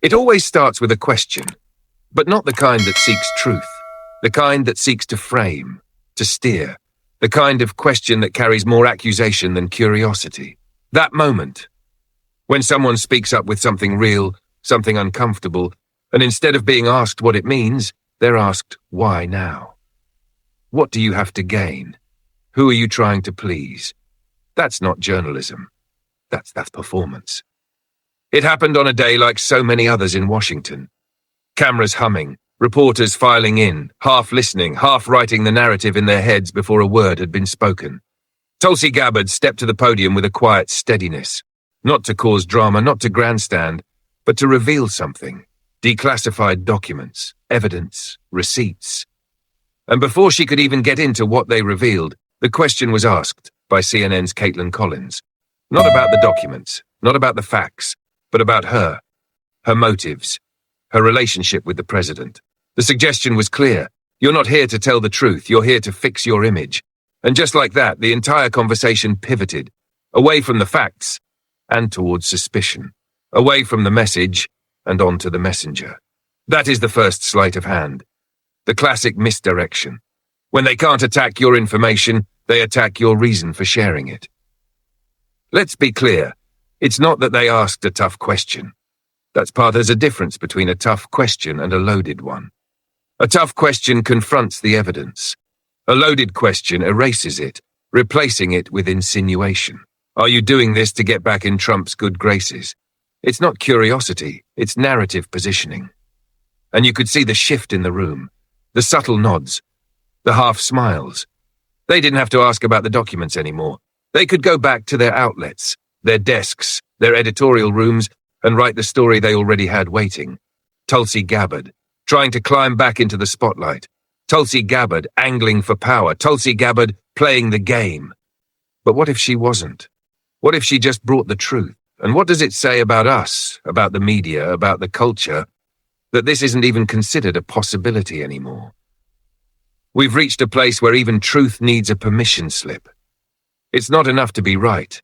It always starts with a question, but not the kind that seeks truth, the kind that seeks to frame, to steer, the kind of question that carries more accusation than curiosity. That moment, when someone speaks up with something real, something uncomfortable, and instead of being asked what it means, they're asked, why now? What do you have to gain? Who are you trying to please? That's not journalism. That's performance. It happened on a day like so many others in Washington. Cameras humming, reporters filing in, half listening, half writing the narrative in their heads before a word had been spoken. Tulsi Gabbard stepped to the podium with a quiet steadiness, not to cause drama, not to grandstand, but to reveal something. Declassified documents, evidence, receipts. And before she could even get into what they revealed, the question was asked by CNN's Caitlin Collins. Not about the documents, not about the facts, but about her motives, her relationship with the president. The suggestion was clear. You're not here to tell the truth, you're here to fix your image. And just like that, the entire conversation pivoted, away from the facts and towards suspicion, away from the message and onto the messenger. That is the first sleight of hand, the classic misdirection. When they can't attack your information, they attack your reason for sharing it. Let's be clear, it's not that they asked a tough question. There's a difference between a tough question and a loaded one. A tough question confronts the evidence. A loaded question erases it, replacing it with insinuation. Are you doing this to get back in Trump's good graces? It's not curiosity, it's narrative positioning. And you could see the shift in the room, the subtle nods, the half smiles. They didn't have to ask about the documents anymore. They could go back to their outlets, their desks, their editorial rooms, and write the story they already had waiting. Tulsi Gabbard, trying to climb back into the spotlight. Tulsi Gabbard, angling for power. Tulsi Gabbard, playing the game. But what if she wasn't? What if she just brought the truth? And what does it say about us, about the media, about the culture, that this isn't even considered a possibility anymore? We've reached a place where even truth needs a permission slip. It's not enough to be right.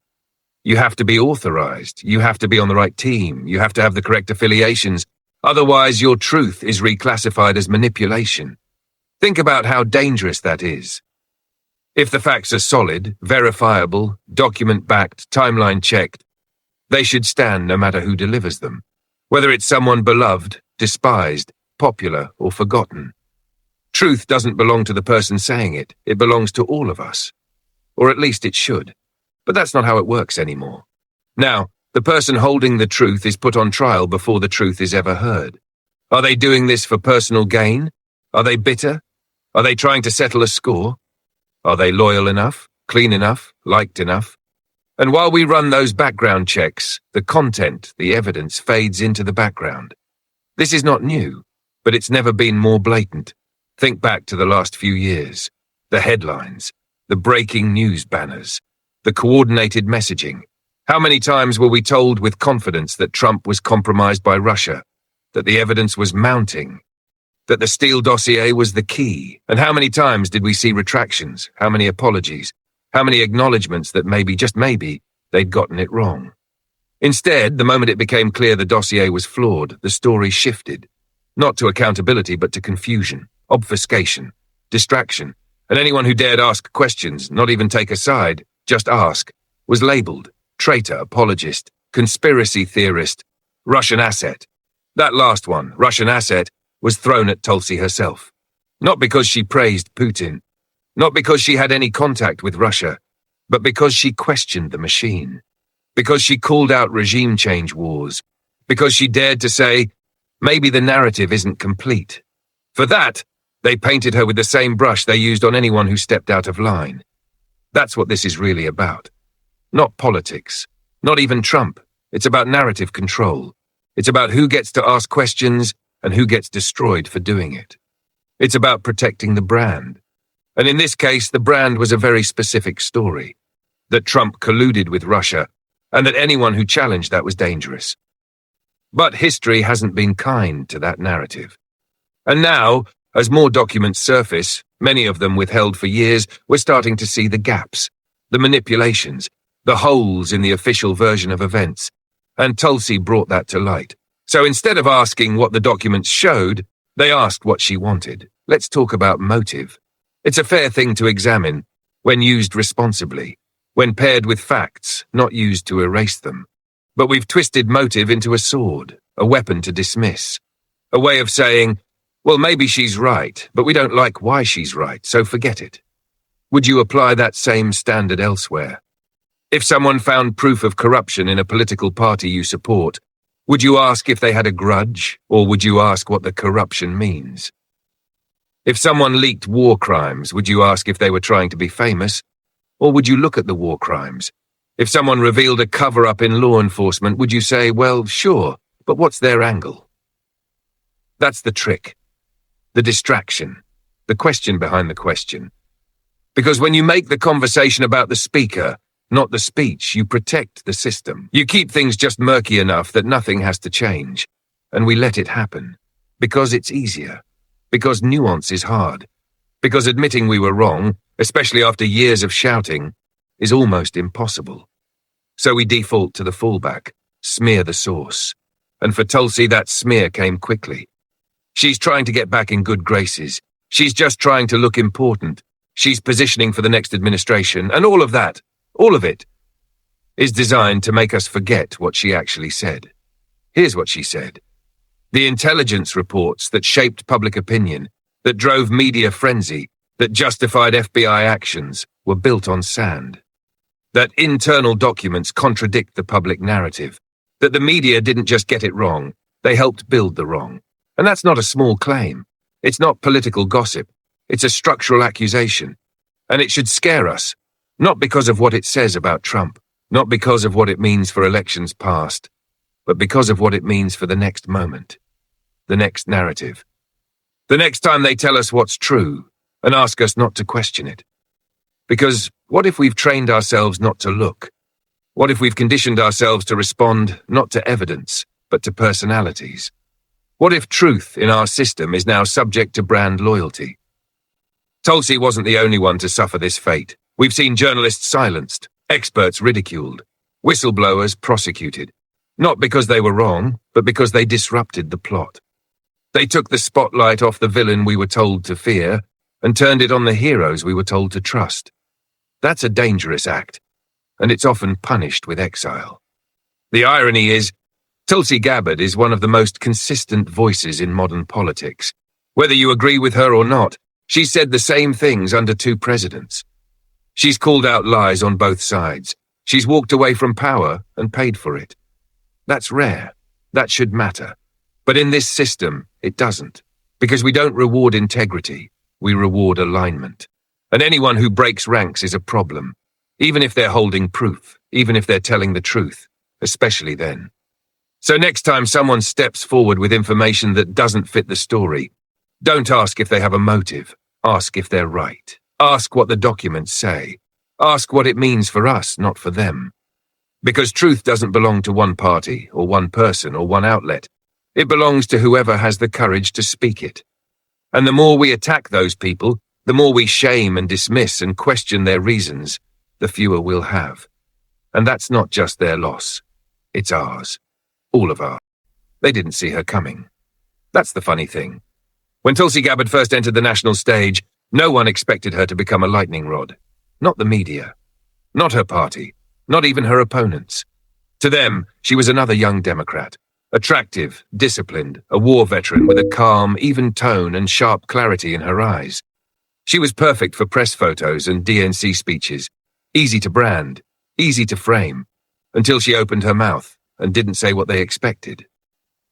You have to be authorized. You have to be on the right team. You have to have the correct affiliations. Otherwise, your truth is reclassified as manipulation. Think about how dangerous that is. If the facts are solid, verifiable, document-backed, timeline-checked, they should stand no matter who delivers them, whether it's someone beloved, despised, popular, or forgotten. Truth doesn't belong to the person saying it. It belongs to all of us. Or at least it should. But that's not how it works anymore. Now, the person holding the truth is put on trial before the truth is ever heard. Are they doing this for personal gain? Are they bitter? Are they trying to settle a score? Are they loyal enough, clean enough, liked enough? And while we run those background checks, the content, the evidence fades into the background. This is not new, but it's never been more blatant. Think back to the last few years. The headlines, the breaking news banners, the coordinated messaging. How many times were we told with confidence that Trump was compromised by Russia, that the evidence was mounting, that the Steele dossier was the key? And how many times did we see retractions? How many apologies? How many acknowledgements that maybe, just maybe, they'd gotten it wrong? Instead, the moment it became clear the dossier was flawed, the story shifted. Not to accountability, but to confusion, obfuscation, distraction. And anyone who dared ask questions, not even take a side, just ask, was labeled traitor, apologist, conspiracy theorist, Russian asset. That last one, Russian asset, was thrown at Tulsi herself. Not because she praised Putin, not because she had any contact with Russia, but because she questioned the machine, because she called out regime change wars, because she dared to say, maybe the narrative isn't complete. For that, they painted her with the same brush they used on anyone who stepped out of line. That's what this is really about. Not politics, not even Trump. It's about narrative control. It's about who gets to ask questions and who gets destroyed for doing it. It's about protecting the brand. And in this case, the brand was a very specific story, that Trump colluded with Russia and that anyone who challenged that was dangerous. But history hasn't been kind to that narrative. And now, as more documents surface, many of them withheld for years, we're starting to see the gaps, the manipulations, the holes in the official version of events. And Tulsi brought that to light. So instead of asking what the documents showed, they asked what she wanted. Let's talk about motive. It's a fair thing to examine, when used responsibly, when paired with facts, not used to erase them. But we've twisted motive into a sword, a weapon to dismiss. A way of saying, well, maybe she's right, but we don't like why she's right, so forget it. Would you apply that same standard elsewhere? If someone found proof of corruption in a political party you support, would you ask if they had a grudge, or would you ask what the corruption means? If someone leaked war crimes, would you ask if they were trying to be famous, or would you look at the war crimes? If someone revealed a cover-up in law enforcement, would you say, well, sure, but what's their angle? That's the trick. The distraction. The question behind the question. Because when you make the conversation about the speaker, not the speech, you protect the system. You keep things just murky enough that nothing has to change. And we let it happen. Because it's easier. Because nuance is hard. Because admitting we were wrong, especially after years of shouting, is almost impossible. So we default to the fallback, smear the source. And for Tulsi, that smear came quickly. She's trying to get back in good graces. She's just trying to look important. She's positioning for the next administration, and all of that, all of it, is designed to make us forget what she actually said. Here's what she said. The intelligence reports that shaped public opinion, that drove media frenzy, that justified FBI actions, were built on sand. That internal documents contradict the public narrative. That the media didn't just get it wrong, they helped build the wrong. And that's not a small claim. It's not political gossip. It's a structural accusation. And it should scare us, not because of what it says about Trump, not because of what it means for elections past, but because of what it means for the next moment, the next narrative. The next time they tell us what's true and ask us not to question it. Because what if we've trained ourselves not to look? What if we've conditioned ourselves to respond not to evidence, but to personalities? What if truth in our system is now subject to brand loyalty? Tulsi wasn't the only one to suffer this fate. We've seen journalists silenced, experts ridiculed, whistleblowers prosecuted. Not because they were wrong, but because they disrupted the plot. They took the spotlight off the villain we were told to fear and turned it on the heroes we were told to trust. That's a dangerous act, and it's often punished with exile. The irony is, Tulsi Gabbard is one of the most consistent voices in modern politics. Whether you agree with her or not, she's said the same things under two presidents. She's called out lies on both sides. She's walked away from power and paid for it. That's rare. That should matter. But in this system, it doesn't. Because we don't reward integrity, we reward alignment. And anyone who breaks ranks is a problem. Even if they're holding proof, even if they're telling the truth, especially then. So next time someone steps forward with information that doesn't fit the story, don't ask if they have a motive. Ask if they're right. Ask what the documents say. Ask what it means for us, not for them. Because truth doesn't belong to one party, or one person, or one outlet. It belongs to whoever has the courage to speak it. And the more we attack those people, the more we shame and dismiss and question their reasons, the fewer we'll have. And that's not just their loss. It's ours. All of ours. They didn't see her coming. That's the funny thing. When Tulsi Gabbard first entered the national stage, no one expected her to become a lightning rod. Not the media. Not her party. Not even her opponents. To them, she was another young Democrat. Attractive, disciplined, a war veteran with a calm, even tone and sharp clarity in her eyes. She was perfect for press photos and DNC speeches. Easy to brand, easy to frame, until she opened her mouth and didn't say what they expected.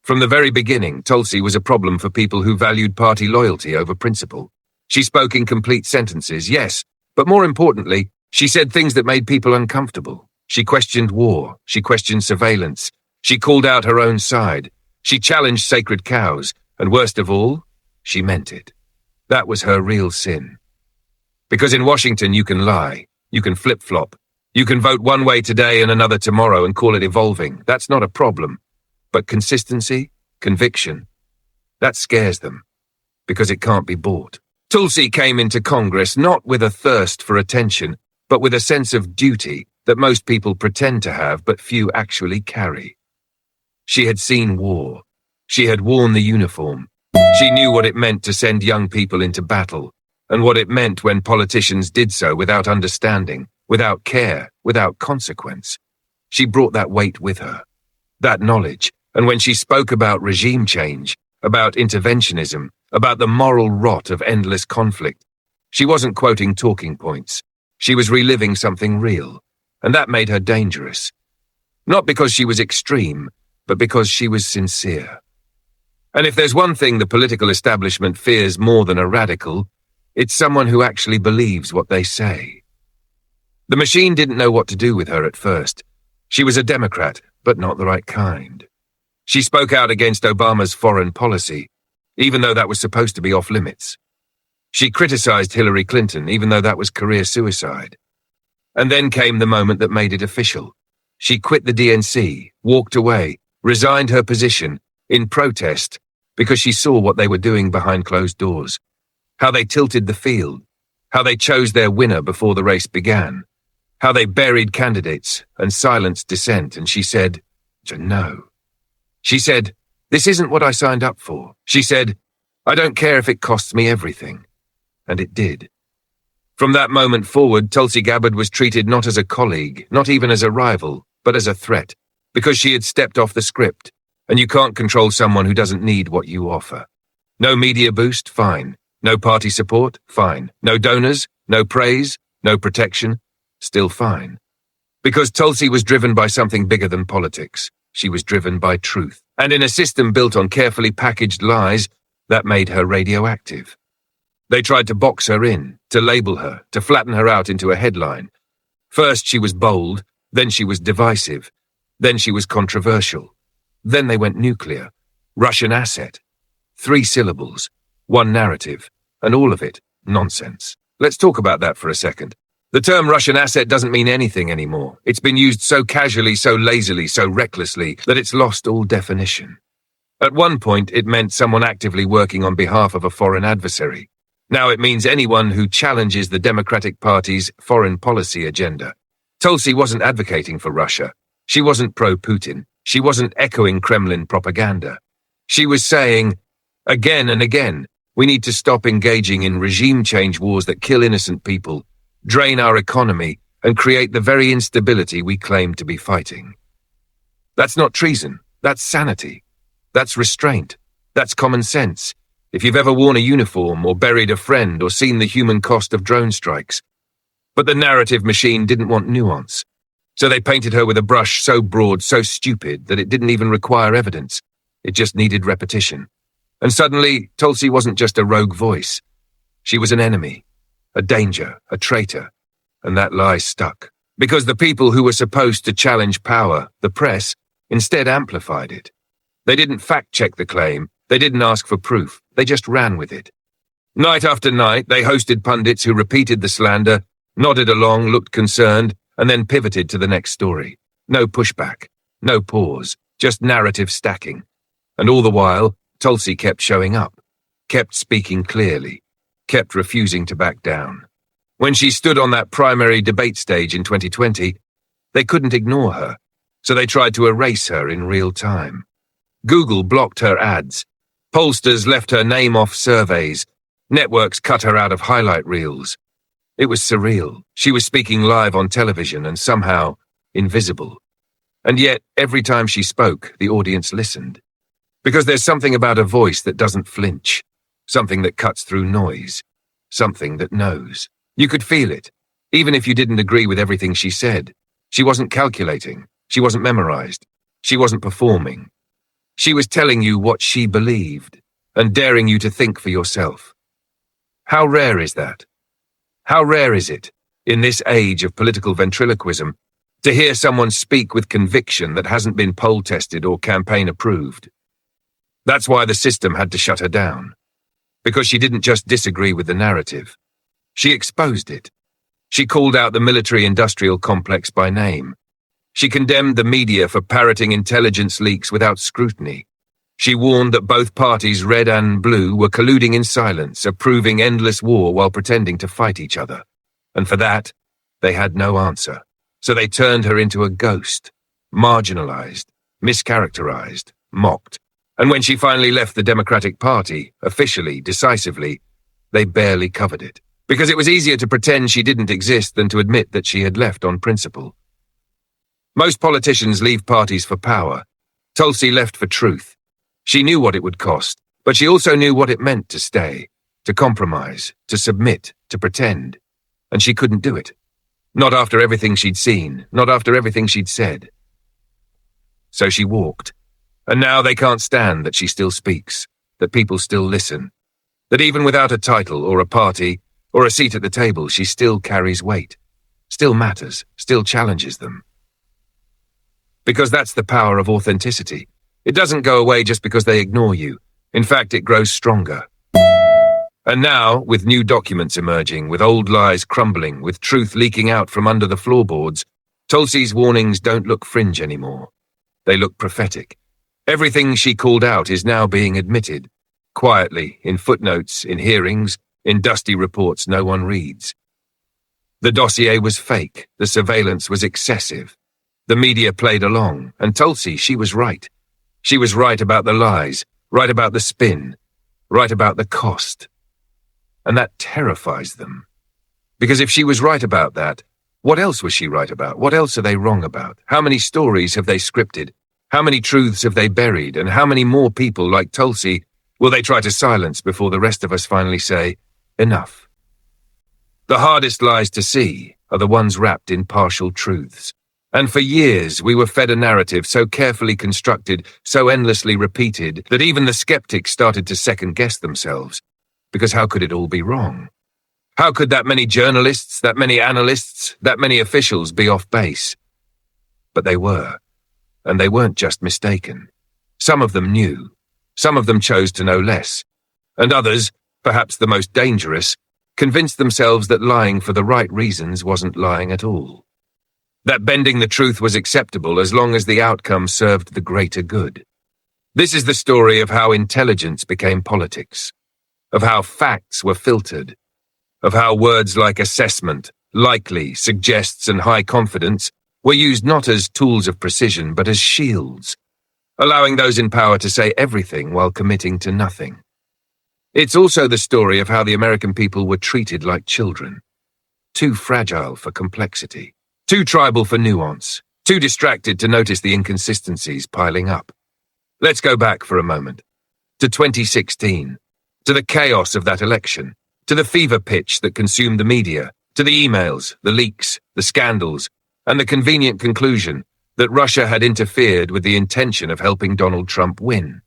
From the very beginning, Tulsi was a problem for people who valued party loyalty over principle. She spoke in complete sentences, yes, but more importantly, she said things that made people uncomfortable. She questioned war, she questioned surveillance, she called out her own side, she challenged sacred cows, and worst of all, she meant it. That was her real sin. Because in Washington you can lie, you can flip-flop, you can vote one way today and another tomorrow and call it evolving. That's not a problem. But consistency, conviction, that scares them, because it can't be bought. Tulsi came into Congress not with a thirst for attention, but with a sense of duty that most people pretend to have but few actually carry. She had seen war. She had worn the uniform. She knew what it meant to send young people into battle, and what it meant when politicians did so without understanding, without care, without consequence. She brought that weight with her, that knowledge, and when she spoke about regime change, about interventionism, about the moral rot of endless conflict, she wasn't quoting talking points. She was reliving something real, and that made her dangerous. Not because she was extreme, but because she was sincere. And if there's one thing the political establishment fears more than a radical, it's someone who actually believes what they say. The machine didn't know what to do with her at first. She was a Democrat, but not the right kind. She spoke out against Obama's foreign policy, even though that was supposed to be off limits. She criticized Hillary Clinton, even though that was career suicide. And then came the moment that made it official. She quit the DNC, walked away, resigned her position, in protest, because she saw what they were doing behind closed doors. How they tilted the field, how they chose their winner before the race began, how they buried candidates and silenced dissent, and she said, no. She said, this isn't what I signed up for. She said, I don't care if it costs me everything. And it did. From that moment forward, Tulsi Gabbard was treated not as a colleague, not even as a rival, but as a threat, because she had stepped off the script, and you can't control someone who doesn't need what you offer. No media boost? Fine. No party support? Fine. No donors? No praise? No protection? Still fine. Because Tulsi was driven by something bigger than politics. She was driven by truth. And in a system built on carefully packaged lies, that made her radioactive. They tried to box her in, to label her, to flatten her out into a headline. First she was bold, then she was divisive, then she was controversial. Then they went nuclear. Russian asset. 3 syllables, 1 narrative, and all of it nonsense. Let's talk about that for a second. The term Russian asset doesn't mean anything anymore. It's been used so casually, so lazily, so recklessly that it's lost all definition. At one point, it meant someone actively working on behalf of a foreign adversary. Now it means anyone who challenges the Democratic Party's foreign policy agenda. Tulsi wasn't advocating for Russia. She wasn't pro-Putin. She wasn't echoing Kremlin propaganda. She was saying, again and again, we need to stop engaging in regime change wars that kill innocent people, drain our economy, and create the very instability we claim to be fighting. That's not treason. That's sanity. That's restraint. That's common sense. If you've ever worn a uniform or buried a friend or seen the human cost of drone strikes. But the narrative machine didn't want nuance. So they painted her with a brush so broad, so stupid, that it didn't even require evidence. It just needed repetition. And suddenly, Tulsi wasn't just a rogue voice. She was an enemy, a danger, a traitor. And that lie stuck. Because the people who were supposed to challenge power, the press, instead amplified it. They didn't fact-check the claim. They didn't ask for proof. They just ran with it. Night after night, they hosted pundits who repeated the slander, nodded along, looked concerned, and then pivoted to the next story. No pushback, no pause, just narrative stacking. And all the while, Tulsi kept showing up, kept speaking clearly, kept refusing to back down. When she stood on that primary debate stage in 2020, they couldn't ignore her, so they tried to erase her in real time. Google blocked her ads. Pollsters left her name off surveys. Networks cut her out of highlight reels. It was surreal. She was speaking live on television and somehow invisible. And yet, every time she spoke, the audience listened. Because there's something about a voice that doesn't flinch, something that cuts through noise, something that knows. You could feel it, even if you didn't agree with everything she said. She wasn't calculating. She wasn't memorized. She wasn't performing. She was telling you what she believed and daring you to think for yourself. How rare is that? How rare is it, in this age of political ventriloquism, to hear someone speak with conviction that hasn't been poll-tested or campaign-approved? That's why the system had to shut her down. Because she didn't just disagree with the narrative. She exposed it. She called out the military-industrial complex by name. She condemned the media for parroting intelligence leaks without scrutiny. She warned that both parties, red and blue, were colluding in silence, approving endless war while pretending to fight each other. And for that, they had no answer. So they turned her into a ghost, marginalized, mischaracterized, mocked, And when she finally left the Democratic Party, officially, decisively, they barely covered it. Because it was easier to pretend she didn't exist than to admit that she had left on principle. Most politicians leave parties for power. Tulsi left for truth. She knew what it would cost, but she also knew what it meant to stay, to compromise, to submit, to pretend. And she couldn't do it. Not after everything she'd seen, not after everything she'd said. So she walked. And now they can't stand that she still speaks, that people still listen, that even without a title or a party or a seat at the table, she still carries weight, still matters, still challenges them. Because that's the power of authenticity. It doesn't go away just because they ignore you. In fact, it grows stronger. And now, with new documents emerging, with old lies crumbling, with truth leaking out from under the floorboards, Tulsi's warnings don't look fringe anymore. They look prophetic. Everything she called out is now being admitted, quietly, in footnotes, in hearings, in dusty reports no one reads. The dossier was fake, the surveillance was excessive. The media played along, and Tulsi, she was right. She was right about the lies, right about the spin, right about the cost. And that terrifies them. Because if she was right about that, what else was she right about? What else are they wrong about? How many stories have they scripted? How many truths have they buried? And how many more people like Tulsi will they try to silence before the rest of us finally say, enough? The hardest lies to see are the ones wrapped in partial truths. And for years we were fed a narrative so carefully constructed, so endlessly repeated, that even the skeptics started to second-guess themselves. Because how could it all be wrong? How could that many journalists, that many analysts, that many officials be off base? But they were. And they weren't just mistaken. Some of them knew. Some of them chose to know less. And others, perhaps the most dangerous, convinced themselves that lying for the right reasons wasn't lying at all. That bending the truth was acceptable as long as the outcome served the greater good. This is the story of how intelligence became politics, of how facts were filtered, of how words like assessment, likely, suggests, and high confidence were used not as tools of precision but as shields, allowing those in power to say everything while committing to nothing. It's also the story of how the American people were treated like children, too fragile for complexity, too tribal for nuance, too distracted to notice the inconsistencies piling up. Let's go back for a moment, to 2016, to the chaos of that election, to the fever pitch that consumed the media, to the emails, the leaks, the scandals, and the convenient conclusion that Russia had interfered with the intention of helping Donald Trump win.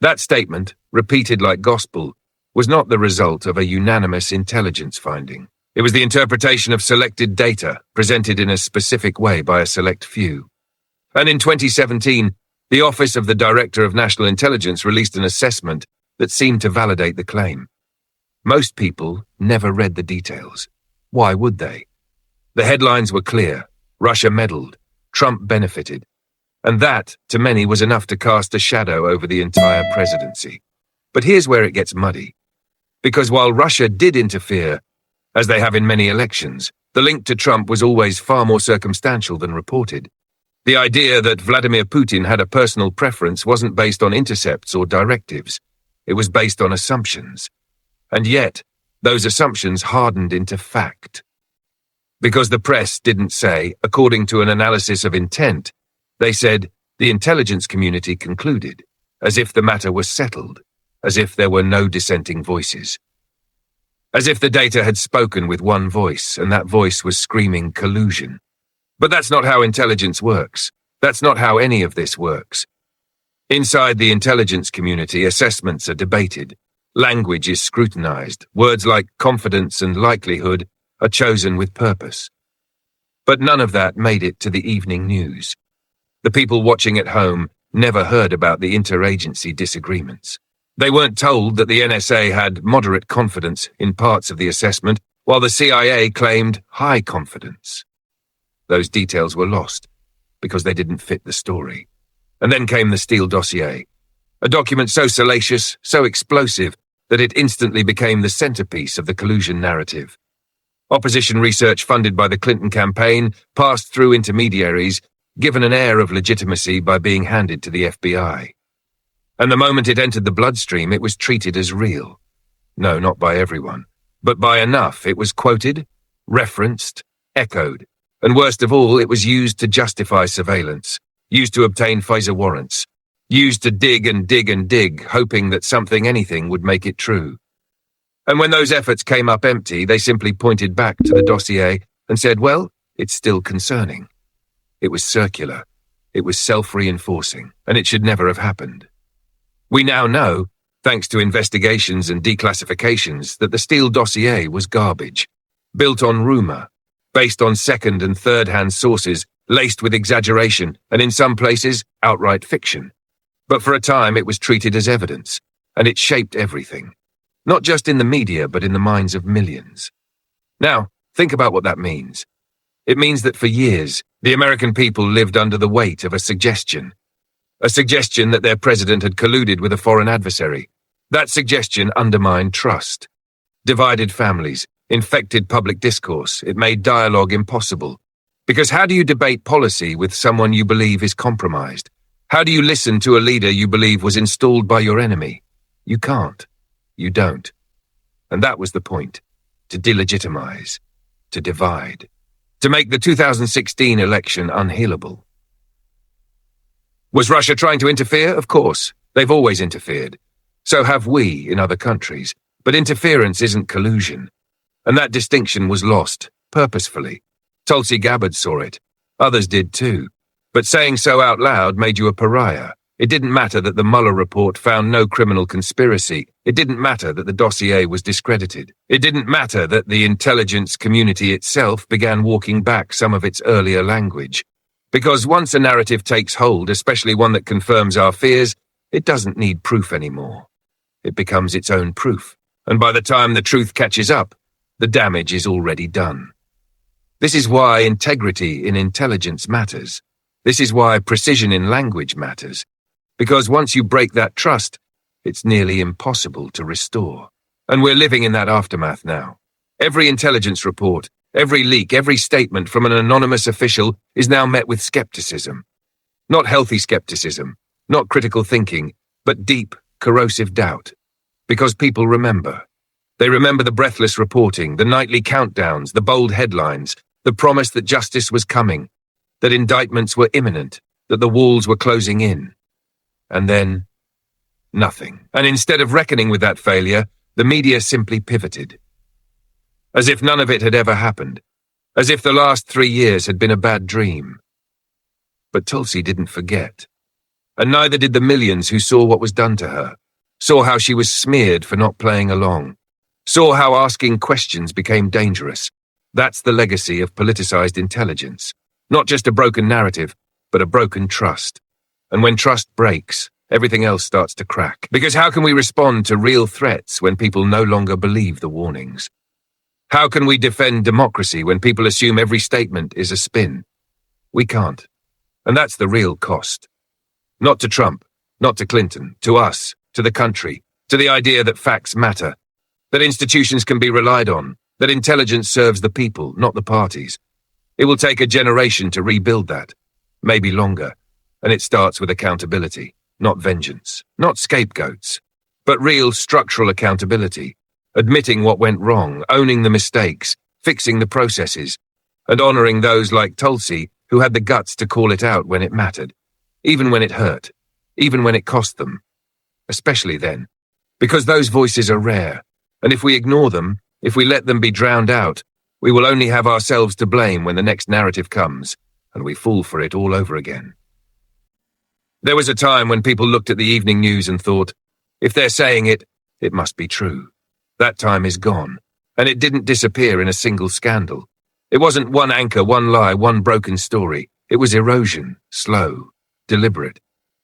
That statement, repeated like gospel, was not the result of a unanimous intelligence finding. It was the interpretation of selected data, presented in a specific way by a select few. And in 2017, the Office of the Director of National Intelligence released an assessment that seemed to validate the claim. Most people never read the details. Why would they? The headlines were clear. Russia meddled. Trump benefited. And that, to many, was enough to cast a shadow over the entire presidency. But here's where it gets muddy. Because while Russia did interfere, as they have in many elections, the link to Trump was always far more circumstantial than reported. The idea that Vladimir Putin had a personal preference wasn't based on intercepts or directives. It was based on assumptions. And yet, those assumptions hardened into fact. Because the press didn't say, according to an analysis of intent, they said, the intelligence community concluded, as if the matter was settled, as if there were no dissenting voices. As if the data had spoken with one voice, and that voice was screaming collusion. But that's not how intelligence works. That's not how any of this works. Inside the intelligence community, assessments are debated. Language is scrutinized. Words like confidence and likelihood are chosen with purpose. But none of that made it to the evening news. The people watching at home never heard about the interagency disagreements. They weren't told that the NSA had moderate confidence in parts of the assessment, while the CIA claimed high confidence. Those details were lost because they didn't fit the story. And then came the Steele dossier, a document so salacious, so explosive, that it instantly became the centerpiece of the collusion narrative. Opposition research funded by the Clinton campaign passed through intermediaries, given an air of legitimacy by being handed to the FBI. And the moment it entered the bloodstream, it was treated as real. No, not by everyone, but by enough. It was quoted, referenced, echoed, and worst of all, it was used to justify surveillance, used to obtain FISA warrants, used to dig and dig and dig, hoping that anything would make it true. And when those efforts came up empty, they simply pointed back to the dossier and said, well, it's still concerning. It was circular, it was self-reinforcing, and it should never have happened. We now know, thanks to investigations and declassifications, that the Steele dossier was garbage, built on rumor, based on second- and third-hand sources, laced with exaggeration, and in some places, outright fiction. But for a time it was treated as evidence, and it shaped everything. Not just in the media, but in the minds of millions. Now, think about what that means. It means that for years, the American people lived under the weight of a suggestion that their president had colluded with a foreign adversary. That suggestion undermined trust, divided families, infected public discourse. It made dialogue impossible. Because how do you debate policy with someone you believe is compromised? How do you listen to a leader you believe was installed by your enemy? You can't. You don't. And that was the point. To delegitimize. To divide. To make the 2016 election unhealable. Was Russia trying to interfere? Of course. They've always interfered. So have we in other countries. But interference isn't collusion. And that distinction was lost, purposefully. Tulsi Gabbard saw it. Others did too. But saying so out loud made you a pariah. It didn't matter that the Mueller report found no criminal conspiracy. It didn't matter that the dossier was discredited. It didn't matter that the intelligence community itself began walking back some of its earlier language. Because once a narrative takes hold, especially one that confirms our fears, it doesn't need proof anymore. It becomes its own proof. And by the time the truth catches up, the damage is already done. This is why integrity in intelligence matters. This is why precision in language matters. Because once you break that trust, it's nearly impossible to restore. And we're living in that aftermath now. Every intelligence report, every leak, every statement from an anonymous official is now met with skepticism. Not healthy skepticism, not critical thinking, but deep, corrosive doubt. Because people remember. They remember the breathless reporting, the nightly countdowns, the bold headlines, the promise that justice was coming, that indictments were imminent, that the walls were closing in. And then, nothing. And instead of reckoning with that failure, the media simply pivoted. As if none of it had ever happened. As if the last 3 years had been a bad dream. But Tulsi didn't forget. And neither did the millions who saw what was done to her. Saw how she was smeared for not playing along. Saw how asking questions became dangerous. That's the legacy of politicized intelligence. Not just a broken narrative, but a broken trust. And when trust breaks, everything else starts to crack. Because how can we respond to real threats when people no longer believe the warnings? How can we defend democracy when people assume every statement is a spin? We can't. And that's the real cost. Not to Trump, not to Clinton, to us, to the country, to the idea that facts matter, that institutions can be relied on, that intelligence serves the people, not the parties. It will take a generation to rebuild that, maybe longer, and it starts with accountability, not vengeance, not scapegoats, but real structural accountability, admitting what went wrong, owning the mistakes, fixing the processes, and honoring those like Tulsi who had the guts to call it out when it mattered, even when it hurt, even when it cost them. Especially then, because those voices are rare, and if we ignore them, if we let them be drowned out, we will only have ourselves to blame when the next narrative comes, and we fall for it all over again. There was a time when people looked at the evening news and thought, if they're saying it, it must be true. That time is gone, and it didn't disappear in a single scandal. It wasn't one anchor, one lie, one broken story. It was erosion, slow, deliberate.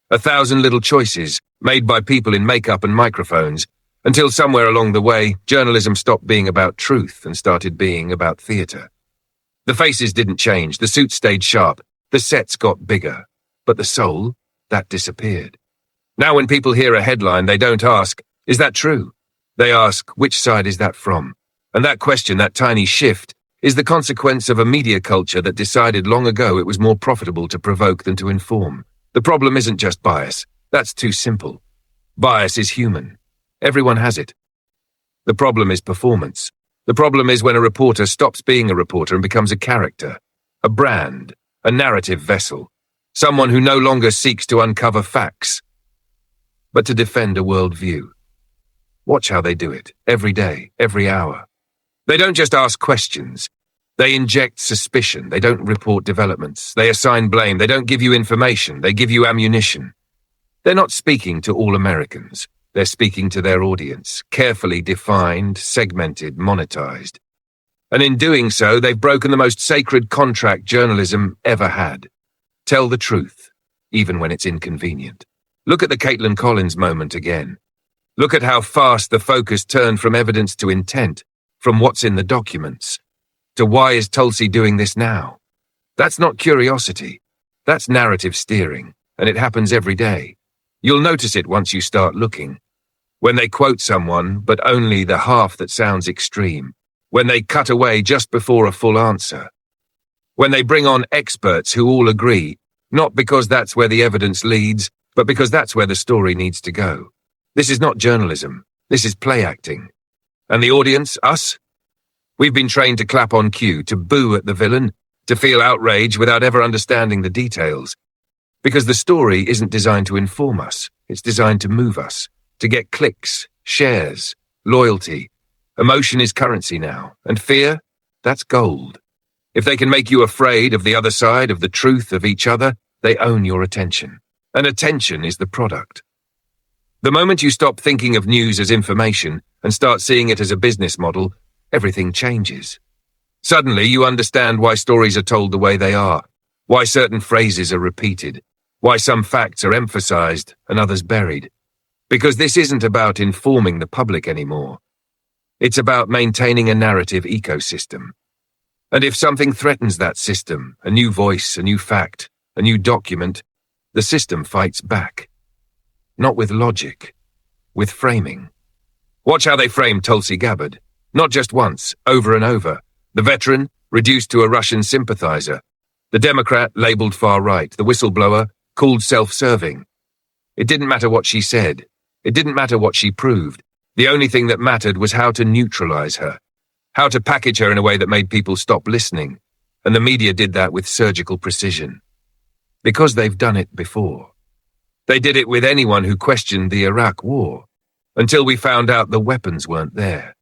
1,000 little choices made by people in makeup and microphones, until somewhere along the way, journalism stopped being about truth and started being about theatre. The faces didn't change, the suits stayed sharp, the sets got bigger, but the soul, that disappeared. Now when people hear a headline, they don't ask, is that true? They ask, which side is that from? And that question, that tiny shift, is the consequence of a media culture that decided long ago it was more profitable to provoke than to inform. The problem isn't just bias. That's too simple. Bias is human. Everyone has it. The problem is performance. The problem is when a reporter stops being a reporter and becomes a character, a brand, a narrative vessel, someone who no longer seeks to uncover facts, but to defend a worldview. Watch how they do it, every day, every hour. They don't just ask questions. They inject suspicion. They don't report developments. They assign blame. They don't give you information. They give you ammunition. They're not speaking to all Americans. They're speaking to their audience, carefully defined, segmented, monetized. And in doing so, they've broken the most sacred contract journalism ever had. Tell the truth, even when it's inconvenient. Look at the Caitlin Collins moment again. Look at how fast the focus turned from evidence to intent, from what's in the documents, to why is Tulsi doing this now? That's not curiosity. That's narrative steering, and it happens every day. You'll notice it once you start looking. When they quote someone, but only the half that sounds extreme. When they cut away just before a full answer. When they bring on experts who all agree, not because that's where the evidence leads, but because that's where the story needs to go. This is not journalism. This is play acting. And the audience, us? We've been trained to clap on cue, to boo at the villain, to feel outrage without ever understanding the details. Because the story isn't designed to inform us. It's designed to move us, to get clicks, shares, loyalty. Emotion is currency now, and fear, that's gold. If they can make you afraid of the other side, of the truth of each other, they own your attention. And attention is the product. The moment you stop thinking of news as information and start seeing it as a business model, everything changes. Suddenly you understand why stories are told the way they are, why certain phrases are repeated, why some facts are emphasized and others buried. Because this isn't about informing the public anymore. It's about maintaining a narrative ecosystem. And if something threatens that system, a new voice, a new fact, a new document, the system fights back. Not with logic, with framing. Watch how they frame Tulsi Gabbard. Not just once, over and over. The veteran, reduced to a Russian sympathizer. The Democrat, labeled far-right. The whistleblower, called self-serving. It didn't matter what she said. It didn't matter what she proved. The only thing that mattered was how to neutralize her. How to package her in a way that made people stop listening. And the media did that with surgical precision. Because they've done it before. They did it with anyone who questioned the Iraq War, until we found out the weapons weren't there.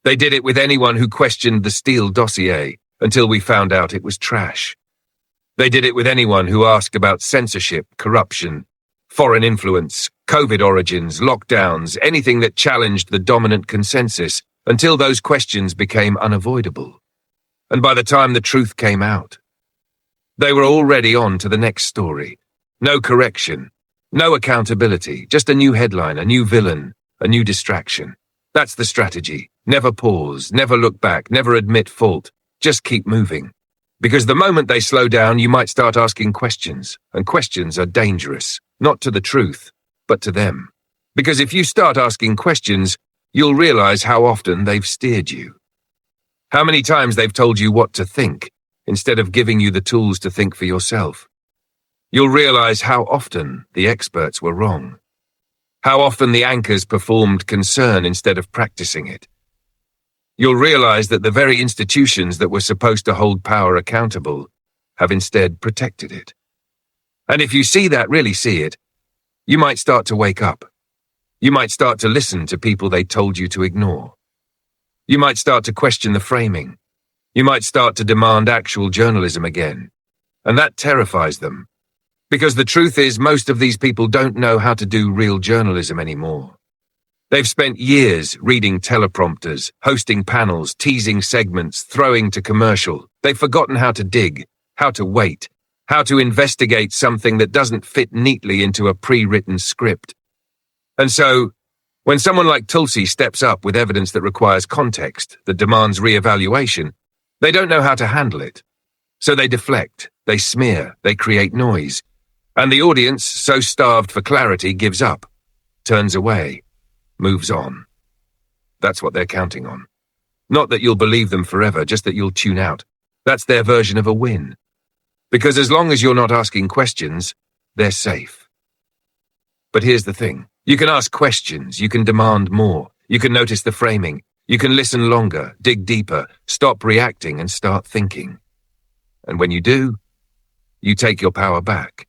They did it with anyone who questioned the Steele dossier, until we found out it was trash. They did it with anyone who asked about censorship, corruption, foreign influence, COVID origins, lockdowns, anything that challenged the dominant consensus, until those questions became unavoidable. And by the time the truth came out, they were already on to the next story. No correction, no accountability, just a new headline, a new villain, a new distraction. That's the strategy. Never pause, never look back, never admit fault. Just keep moving. Because the moment they slow down, you might start asking questions, and questions are dangerous, not to the truth, but to them. Because if you start asking questions, you'll realize how often they've steered you. How many times they've told you what to think, instead of giving you the tools to think for yourself. You'll realize how often the experts were wrong. How often the anchors performed concern instead of practicing it. You'll realize that the very institutions that were supposed to hold power accountable have instead protected it. And if you see that, really see it, you might start to wake up. You might start to listen to people they told you to ignore. You might start to question the framing. You might start to demand actual journalism again. And that terrifies them. Because the truth is, most of these people don't know how to do real journalism anymore. They've spent years reading teleprompters, hosting panels, teasing segments, throwing to commercial. They've forgotten how to dig, how to wait, how to investigate something that doesn't fit neatly into a pre-written script. And so, when someone like Tulsi steps up with evidence that requires context, that demands re-evaluation, they don't know how to handle it. So they deflect, they smear, they create noise. And the audience, so starved for clarity, gives up, turns away, moves on. That's what they're counting on. Not that you'll believe them forever, just that you'll tune out. That's their version of a win. Because as long as you're not asking questions, they're safe. But here's the thing. You can ask questions, you can demand more, you can notice the framing, you can listen longer, dig deeper, stop reacting and start thinking. And when you do, you take your power back.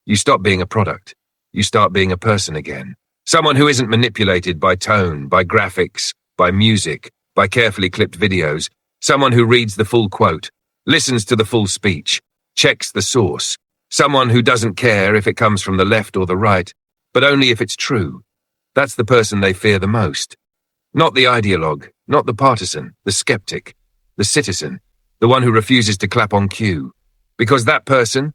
You stop being a product. You start being a person again. Someone who isn't manipulated by tone, by graphics, by music, by carefully clipped videos. Someone who reads the full quote, listens to the full speech, checks the source. Someone who doesn't care if it comes from the left or the right, but only if it's true. That's the person they fear the most. Not the ideologue, not the partisan, the skeptic, the citizen, the one who refuses to clap on cue. Because that person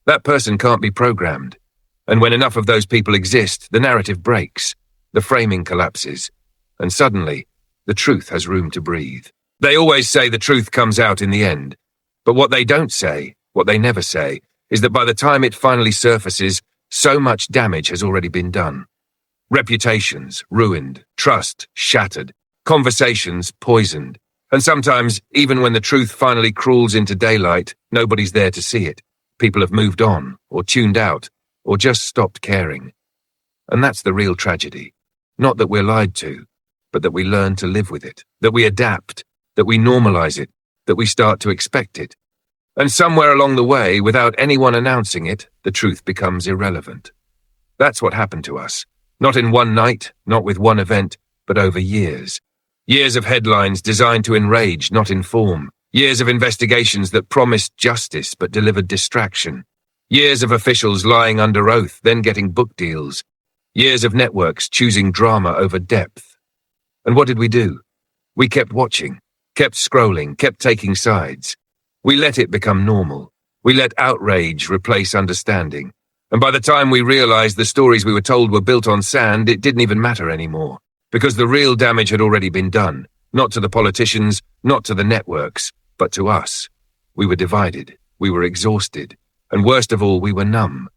can't be programmed. And when enough of those people exist, the narrative breaks, the framing collapses, and suddenly, the truth has room to breathe. They always say the truth comes out in the end, but what they don't say, what they never say, is that by the time it finally surfaces, so much damage has already been done. Reputations ruined, trust shattered, conversations poisoned, and sometimes, even when the truth finally crawls into daylight, nobody's there to see it. People have moved on, or tuned out, or just stopped caring. And that's the real tragedy. Not that we're lied to, but that we learn to live with it, that we adapt, that we normalize it, that we start to expect it. And somewhere along the way, without anyone announcing it, the truth becomes irrelevant. That's what happened to us. Not in one night, not with one event, but over years. Years of headlines designed to enrage, not inform. Years of investigations that promised justice but delivered distraction. Years of officials lying under oath, then getting book deals. Years of networks choosing drama over depth. And what did we do? We kept watching, kept scrolling, kept taking sides. We let it become normal. We let outrage replace understanding. And by the time we realized the stories we were told were built on sand, it didn't even matter anymore. Because the real damage had already been done. Not to the politicians, not to the networks, but to us. We were divided. We were exhausted. And worst of all, we were numb.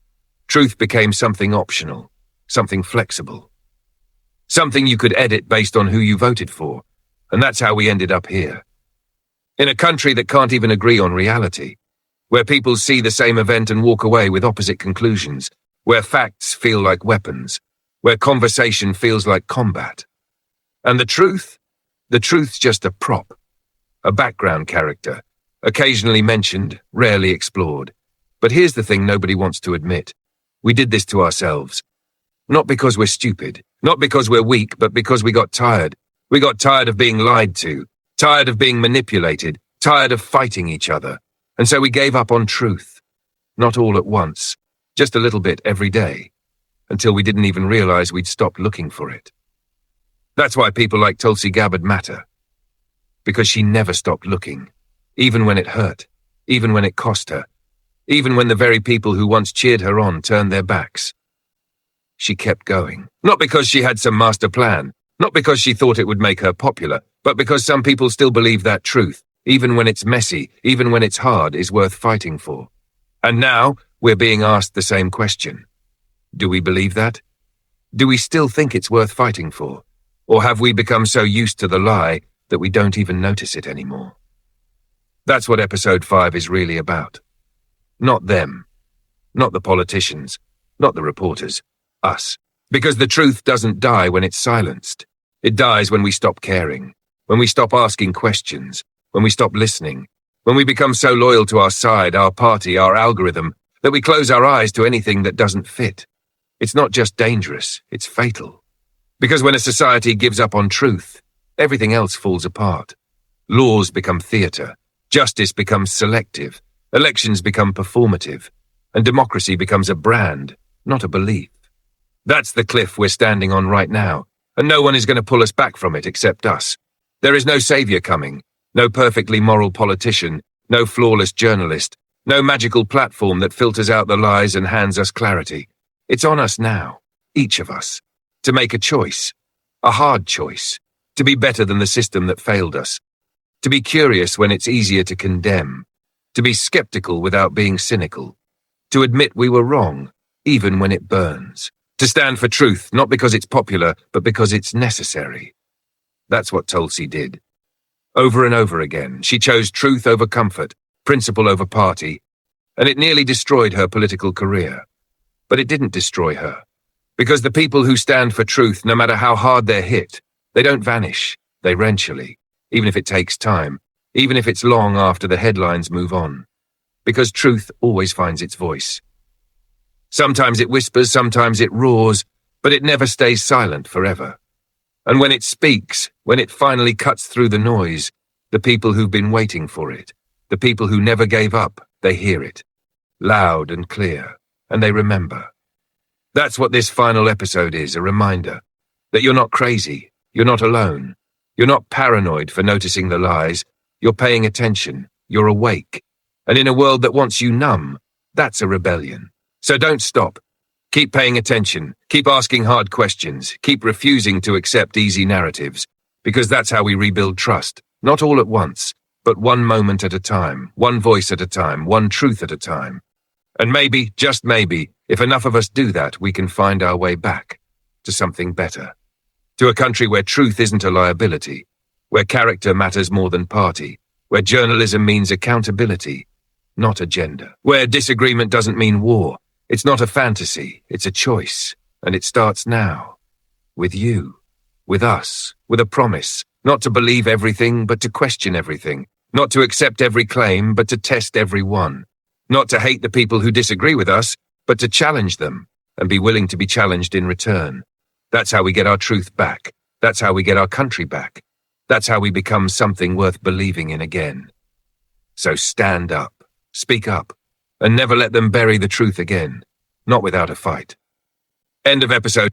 Truth became something optional, something flexible. Something you could edit based on who you voted for. And that's how we ended up here. In a country that can't even agree on reality. Where people see the same event and walk away with opposite conclusions. Where facts feel like weapons. Where conversation feels like combat. And the truth? The truth's just a prop. A background character. Occasionally mentioned, rarely explored. But here's the thing nobody wants to admit. We did this to ourselves. Not because we're stupid. Not because we're weak, but because we got tired. We got tired of being lied to. Tired of being manipulated. Tired of fighting each other. And so we gave up on truth. Not all at once. Just a little bit every day. Until we didn't even realize we'd stopped looking for it. That's why people like Tulsi Gabbard matter. Because she never stopped looking. Even when it hurt. Even when it cost her. Even when the very people who once cheered her on turned their backs. She kept going. Not because she had some master plan. Not because she thought it would make her popular. But because some people still believe that truth, even when it's messy, even when it's hard, is worth fighting for. And now, we're being asked the same question. Do we believe that? Do we still think it's worth fighting for? Or have we become so used to the lie that we don't even notice it anymore? That's what episode 5 is really about. Not them. Not the politicians. Not the reporters. Us. Because the truth doesn't die when it's silenced. It dies when we stop caring. When we stop asking questions. When we stop listening. When we become so loyal to our side, our party, our algorithm, that we close our eyes to anything that doesn't fit. It's not just dangerous, it's fatal. Because when a society gives up on truth, everything else falls apart. Laws become theatre. Justice becomes selective. Elections become performative. And democracy becomes a brand, not a belief. That's the cliff we're standing on right now, and no one is going to pull us back from it except us. There is no savior coming, no perfectly moral politician, no flawless journalist, no magical platform that filters out the lies and hands us clarity. It's on us now, each of us, to make a choice, a hard choice, to be better than the system that failed us, to be curious when it's easier to condemn, to be skeptical without being cynical, to admit we were wrong, even when it burns, to stand for truth, not because it's popular, but because it's necessary. That's what Tulsi did. Over and over again, she chose truth over comfort, principle over party, and it nearly destroyed her political career. But it didn't destroy her, Because the people who stand for truth, no matter how hard they're hit, they don't vanish, they eventually, even if it takes time, even if it's long after the headlines move on. Because truth always finds its voice. Sometimes it whispers, sometimes it roars, but it never stays silent forever. And when it speaks, when it finally cuts through the noise, the people who've been waiting for it, the people who never gave up, they hear it, loud and clear, and they remember. That's what this final episode is, a reminder that you're not crazy, you're not alone, you're not paranoid for noticing the lies, you're paying attention, you're awake. And in a world that wants you numb, that's a rebellion. So don't stop. Keep paying attention, keep asking hard questions, keep refusing to accept easy narratives, because that's how we rebuild trust, not all at once, but one moment at a time, one voice at a time, one truth at a time. And maybe, just maybe, if enough of us do that, we can find our way back to something better. To a country where truth isn't a liability, where character matters more than party, where journalism means accountability, not agenda, where disagreement doesn't mean war. It's not a fantasy, it's a choice, and it starts now. With you, with us, with a promise, not to believe everything, but to question everything, not to accept every claim, but to test every one, not to hate the people who disagree with us, but to challenge them and be willing to be challenged in return. That's how we get our truth back. That's how we get our country back. That's how we become something worth believing in again. So stand up, speak up, and never let them bury the truth again, not without a fight. End of episode.